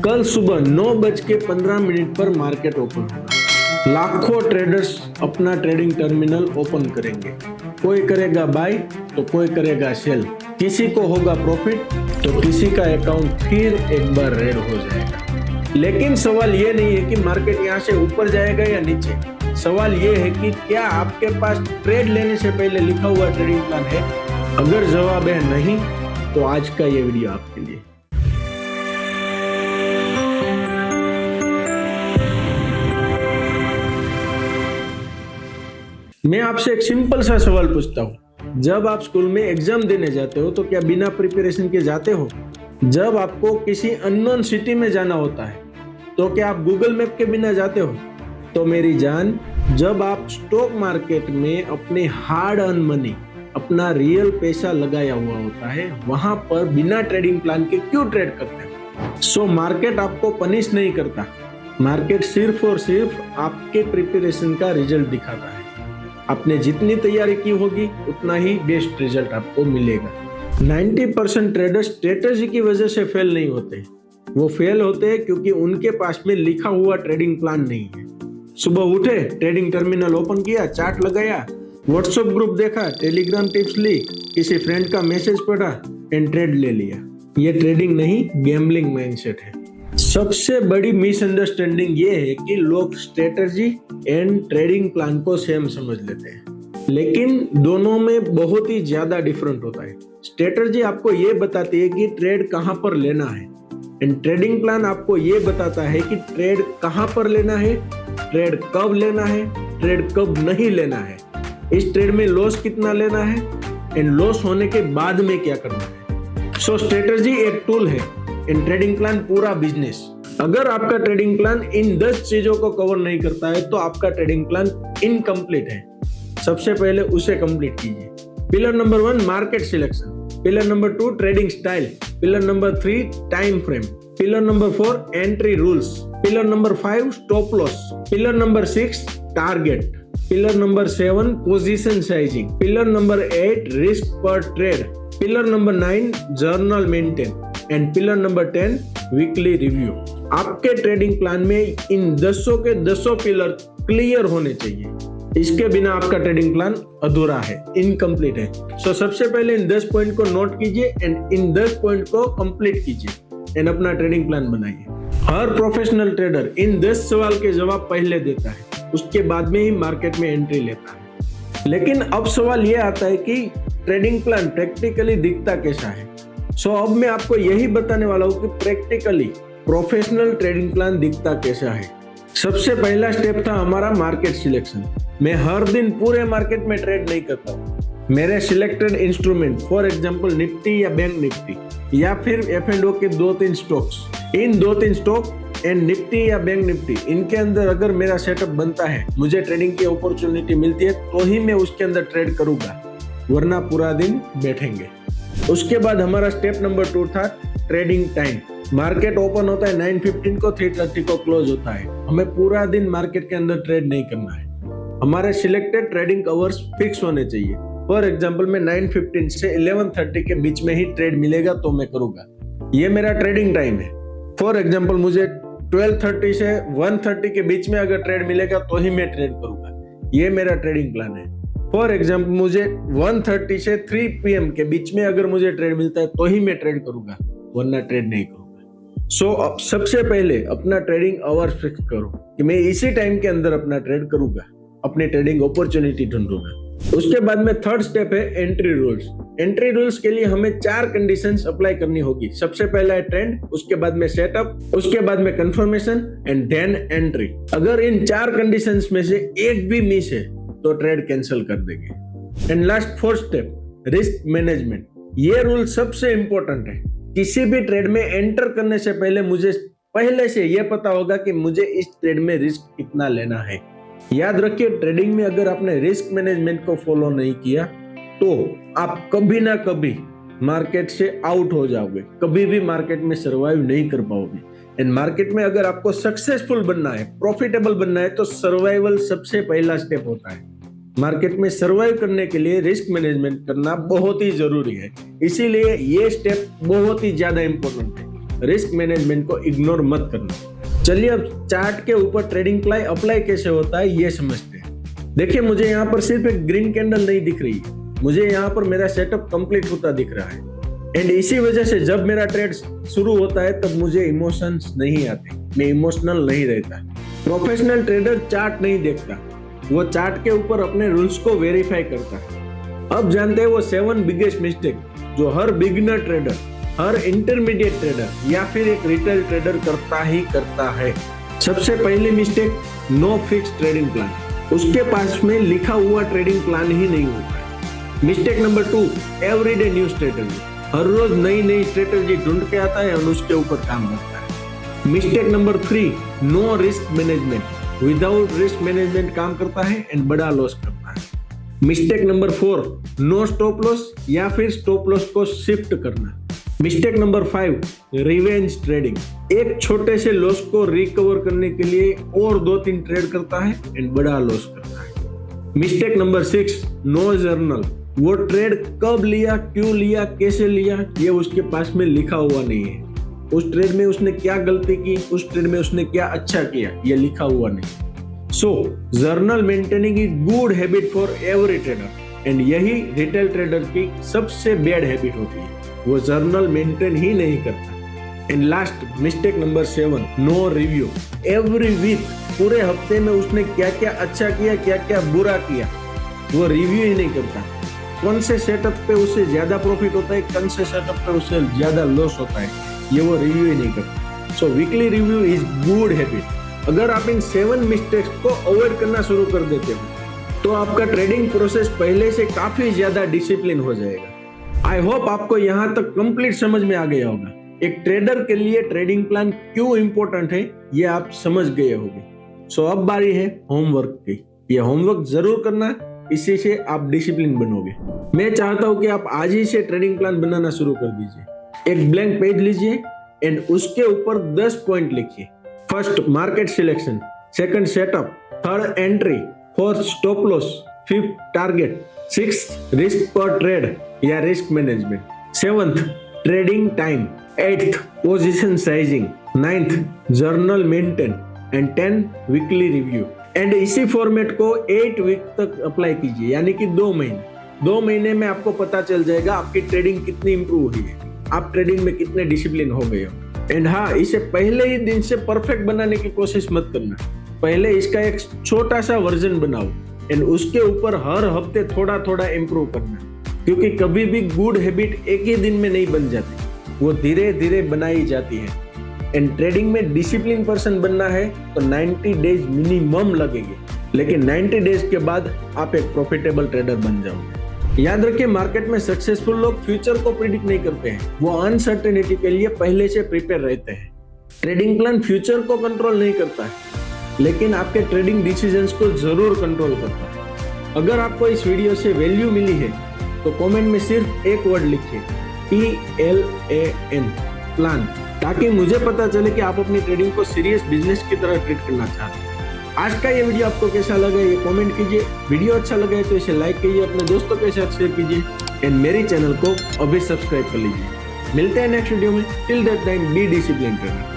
कल सुबह 9:15 पर मार्केट ओपन होगा। लाखों ट्रेडर्स अपना ट्रेडिंग टर्मिनल ओपन करेंगे। कोई करेगा बाय तो कोई करेगा सेल। किसी को होगा प्रॉफिट तो किसी का अकाउंट फिर एक बार रेड हो जाएगा। लेकिन सवाल ये नहीं है कि मार्केट यहाँ से ऊपर जाएगा या नीचे। सवाल ये है कि क्या आपके पास ट्रेड लेने से पहले लिखा हुआ ट्रेडिंग प्लान है। अगर जवाब है नहीं तो आज का ये वीडियो आपके लिए। मैं आपसे एक सिंपल सा सवाल पूछता हूँ, जब आप स्कूल में एग्जाम देने जाते हो तो क्या बिना प्रिपरेशन के जाते हो? जब आपको किसी अननोन सिटी में जाना होता है तो क्या आप गूगल मैप के बिना जाते हो? तो मेरी जान, जब आप स्टॉक मार्केट में अपने हार्ड अर्न मनी, अपना रियल पैसा लगाया हुआ होता है, वहां पर बिना ट्रेडिंग प्लान के क्यों ट्रेड करते हो? सो मार्केट आपको पनिश नहीं करता। मार्केट सिर्फ और सिर्फ आपके प्रिपरेशन का रिजल्ट दिखाता है। आपने जितनी तैयारी की होगी उतना ही बेस्ट रिजल्ट आपको मिलेगा। 90% ट्रेडर्स स्ट्रेटेजी की वजह से फेल नहीं होते। वो फेल होते हैं क्योंकि उनके पास में लिखा हुआ ट्रेडिंग प्लान नहीं है। सुबह उठे, ट्रेडिंग टर्मिनल ओपन किया, चार्ट लगाया, व्हाट्सएप ग्रुप देखा, टेलीग्राम टिप्स ली, किसी फ्रेंड का मैसेज पढ़ा एंड ट्रेड ले लिया। ये ट्रेडिंग नहीं, गैम्बलिंग माइंडसेट है। सबसे बड़ी मिसअंडरस्टैंडिंग ये है कि लोग स्ट्रेटजी एंड ट्रेडिंग प्लान को सेम समझ लेते हैं, लेकिन दोनों में बहुत ही ज्यादा डिफरेंट होता है। स्ट्रेटजी आपको ये बताती है कि ट्रेड कहां पर लेना है एंड ट्रेडिंग प्लान आपको ये बताता है कि ट्रेड कहां पर लेना है, ट्रेड कब लेना है, ट्रेड कब नहीं लेना है, इस ट्रेड में लॉस कितना लेना है एंड लॉस होने के बाद में क्या करना है। सो स्ट्रेटजी एक टूल है एंड ट्रेडिंग प्लान पूरा बिजनेस। अगर आपका ट्रेडिंग प्लान इन 10 चीजों को कवर नहीं करता है तो आपका ट्रेडिंग प्लान इनकम्प्लीट है। सबसे पहले उसे कंप्लीट कीजिए। Pillar number 1 market selection, pillar number 2 trading style, pillar number 3 time frame, pillar number 4 entry rules, pillar number 5 stop loss, pillar number 6 target, pillar number 7 position sizing, pillar number 8 risk per trade, pillar number 9 journal maintain and pillar number 10 weekly review. आपके trading plan में इन 10 के 10 pillar clear होने चाहिए। इसके बिना आपका trading plan अधूरा है, इनकम्प्लीट है। सो सबसे पहले इन 10 पॉइंट को नोट कीजिए एंड इन 10 पॉइंट को कंप्लीट कीजिए एंड अपना ट्रेडिंग प्लान बनाइए। हर प्रोफेशनल ट्रेडर इन 10 सवाल के जवाब पहले देता है, उसके बाद में ही मार्केट में एंट्री लेता है। लेकिन अब सवाल यह आता है कि ट्रेडिंग प्लान प्रैक्टिकली दिखता कैसा है। सो अब मैं आपको यही बताने वाला हूँ कि प्रैक्टिकली प्रोफेशनल ट्रेडिंग प्लान दिखता कैसा है। सबसे पहला स्टेप था हमारा मार्केट सिलेक्शन। मैं हर दिन पूरे मार्केट में ट्रेड नहीं करता हूँ। मेरे selected instrument, for example Nifty या बैंक निफ्टी या फिर F&O के 2-3 stocks, in 2-3 stock and Nifty या बैंक निफ्टी, इनके अंदर अगर मेरा सेटअप बनता है, मुझे ट्रेडिंग की अपॉर्चुनिटी मिलती है तो ही मैं उसके अंदर ट्रेड करूंगा, वरना पूरा दिन बैठेंगे। उसके बाद हमारा स्टेप नंबर 2 था ट्रेडिंग टाइम। मार्केट ओपन होता है 9:15 को, 3:30 को क्लोज होता है। हमें पूरा दिन मार्केट के अंदर ट्रेड नहीं करना है। हमारे सिलेक्टेड ट्रेडिंग आवर्स फिक्स होने चाहिए। फॉर एग्जांपल मैं 9:15 से 11:30 के बीच में ही ट्रेड मिलेगा तो मैं करूंगा, ये मेरा ट्रेडिंग टाइम है। फॉर एग्जांपल मुझे 12:30 से 1:30 के बीच में अगर ट्रेड मिलेगा तो ही मैं ट्रेड करूंगा, ये मेरा ट्रेडिंग प्लान है। फॉर एग्जाम्पल मुझे 1:30 से 3 PM के बीच में अगर मुझे ट्रेड मिलता है तो ही मैं ट्रेड करूंगा, वरना ट्रेड नहीं करूंगा। सो सबसे पहले अपना ट्रेडिंग आवर फिक्स करो कि मैं इसी टाइम के अंदर अपना ट्रेड करूंगा, अपनी ट्रेडिंग अपॉर्चुनिटी ढूंढूंगा। उसके बाद में थर्ड स्टेप है एंट्री रूल्स। एंट्री रूल्स के लिए हमें 4 कंडीशंस अप्लाई करनी होगी। सबसे पहला है ट्रेंड, उसके बाद में सेटअप, उसके बाद में कंफर्मेशन एंड देन एंट्री। अगर इन 4 कंडीशंस में से एक भी मिस है तो ट्रेड कैंसिल कर देंगे। And last 4th step risk management. ये रूल सबसे इंपॉर्टेंट है। किसी भी ट्रेड में एंटर करने से पहले मुझे पहले से यह पता होगा कि मुझे इस ट्रेड में रिस्क कितना लेना है। याद रखिए, ट्रेडिंग में अगर आपने रिस्क मैनेजमेंट को फॉलो नहीं किया तो आप कभी ना कभी मार्केट से आउट हो जाओगे, कभी भी मार्केट में सर्वाइव नहीं कर पाओगे। एंड मार्केट में अगर आपको सक्सेसफुल बनना है, प्रॉफिटेबल बनना है, तो सर्वाइवल सबसे पहला स्टेप होता है। मार्केट में सर्वाइव करने के लिए रिस्क मैनेजमेंट करना बहुत ही जरूरी है, इसीलिए ये स्टेप बहुत ही ज्यादा इंपॉर्टेंट है। रिस्क मैनेजमेंट को इग्नोर मत करना। चलिए अब चार्ट के ऊपर ट्रेडिंग प्लाई अप्लाई कैसे होता है ये समझते हैं। देखिए मुझे यहाँ पर सिर्फ एक ग्रीन कैंडल नहीं दिख रही, मुझे यहाँ पर मेरा सेटअप कंप्लीट होता दिख रहा है। एंड इसी वजह से जब मेरा ट्रेड शुरू होता है तब मुझे इमोशंस नहीं आते, मैं इमोशनल नहीं रहता। प्रोफेशनल ट्रेडर चार्ट नहीं देखता, वो चार्ट के ऊपर अपने रूल्स को वेरीफाई करता है। अब जानते हैं वो 7 बिगेस्ट मिस्टेक जो हर बिगिनर ट्रेडर, हर इंटरमीडिएट ट्रेडर या फिर एक रिटेल ट्रेडर करता है। सबसे पहली mistake, no fix trading plan. उसके पास में लिखा हुआ ट्रेडिंग प्लान ही नहीं होता है। Mistake number 2, everyday new strategy. हर रोज नई स्ट्रेटेजी ढूंढ के आता है और उसके ऊपर काम करता है। Mistake number 3, no risk management. Without risk management काम करता है एंड बड़ा लॉस करता है। Mistake number 4, no stop loss या फिर स्टॉप लॉस को शिफ्ट करना। Mistake number 5, revenge trading. एक छोटे से लॉस को रिकवर करने के लिए और 2-3 ट्रेड करता है एंड बड़ा लॉस करता है। Mistake number 6, no journal. वो ट्रेड कब लिया, क्यों लिया, कैसे लिया, ये उसके पास में लिखा हुआ नहीं है। उस ट्रेड में उसने क्या गलती की, उस ट्रेड में उसने क्या अच्छा किया, ये लिखा हुआ नहीं। So journal maintaining is good habit for every trader and यही रिटेल ट्रेडर की सबसे बैड हैबिट होती है, वो जर्नल मेंटेन ही नहीं करता। And last mistake number 7, no review. Every week, पूरे हफ्ते में उसने क्या क्या अच्छा किया, क्या क्या बुरा किया, वो रिव्यू ही नहीं करता। कौन से सेटअप पे उससे ज्यादा प्रॉफिट होता है, कौन से सेटअप पे उससे ज्यादा लॉस होता है, ये वो रिव्यू ही नहीं करता। सो weekly review is good habit. अगर आप इन 7 मिस्टेक्स को अवॉइड करना शुरू कर देते हो तो आपका ट्रेडिंग प्रोसेस पहले से काफी ज्यादा डिसिप्लिन हो जाएगा। आई होप आपको यहाँ तक कंप्लीट समझ में आ गया होगा। एक ट्रेडर के लिए ट्रेडिंग प्लान क्यों इंपॉर्टेंट है ये आप समझ गए होंगे। सो अब बारी है होमवर्क की। ये होमवर्क जरूर करना, इसी से आप डिसिप्लिन बनोगे। मैं चाहता हूं कि आप आज ही से ट्रेडिंग प्लान बनाना शुरू कर दीजिए। एक ब्लैंक पेज लीजिए एंड उसके ऊपर 10 पॉइंट लिखिए। First, market selection. Second, setup. Third, entry. Fourth, stop loss. Fifth, target. Sixth, risk per trade या risk management. Seventh, trading time. Eighth, position sizing. Ninth, journal maintain and 10, weekly review. And इसी format को 8 week तक apply कीजिए, यानी कि 2 महीने। 2 महीने में आपको पता चल जाएगा आपकी ट्रेडिंग कितनी इंप्रूव हुई है, आप ट्रेडिंग में कितने डिसिप्लिन हो गए हो। एंड हाँ, इसे पहले ही दिन से परफेक्ट बनाने की कोशिश मत करना। पहले इसका एक छोटा सा वर्जन बनाओ एंड उसके ऊपर हर हफ्ते थोड़ा थोड़ा इम्प्रूव करना, क्योंकि कभी भी गुड हैबिट एक ही दिन में नहीं बन जाती, वो धीरे धीरे बनाई जाती है। एंड ट्रेडिंग में डिसिप्लिन पर्सन बनना है तो 90 डेज मिनिमम लगेंगे, लेकिन 90 डेज के बाद आप एक प्रॉफिटेबल ट्रेडर बन जाओगे। याद रखिए, मार्केट में सक्सेसफुल लोग फ्यूचर को प्रिडिक्ट नहीं करते हैं, वो अनसर्टेनिटी के लिए पहले से प्रिपेयर रहते हैं। ट्रेडिंग प्लान फ्यूचर को कंट्रोल नहीं करता है, लेकिन आपके ट्रेडिंग डिसीजंस को जरूर कंट्रोल करता है। अगर आपको इस वीडियो से वैल्यू मिली है तो कमेंट में सिर्फ एक वर्ड लिखिए, PLAN, प्लान, ताकि मुझे पता चले कि आप अपनी ट्रेडिंग को सीरियस बिजनेस की तरह ट्रीट करना चाहते हैं। आज का ये वीडियो आपको कैसा लगा ये कमेंट कीजिए। वीडियो अच्छा लगा है तो इसे लाइक कीजिए, अपने दोस्तों के साथ शेयर कीजिए एंड मेरे चैनल को अभी सब्सक्राइब कर लीजिए। मिलते हैं नेक्स्ट वीडियो में। Till that time, be disciplined trader.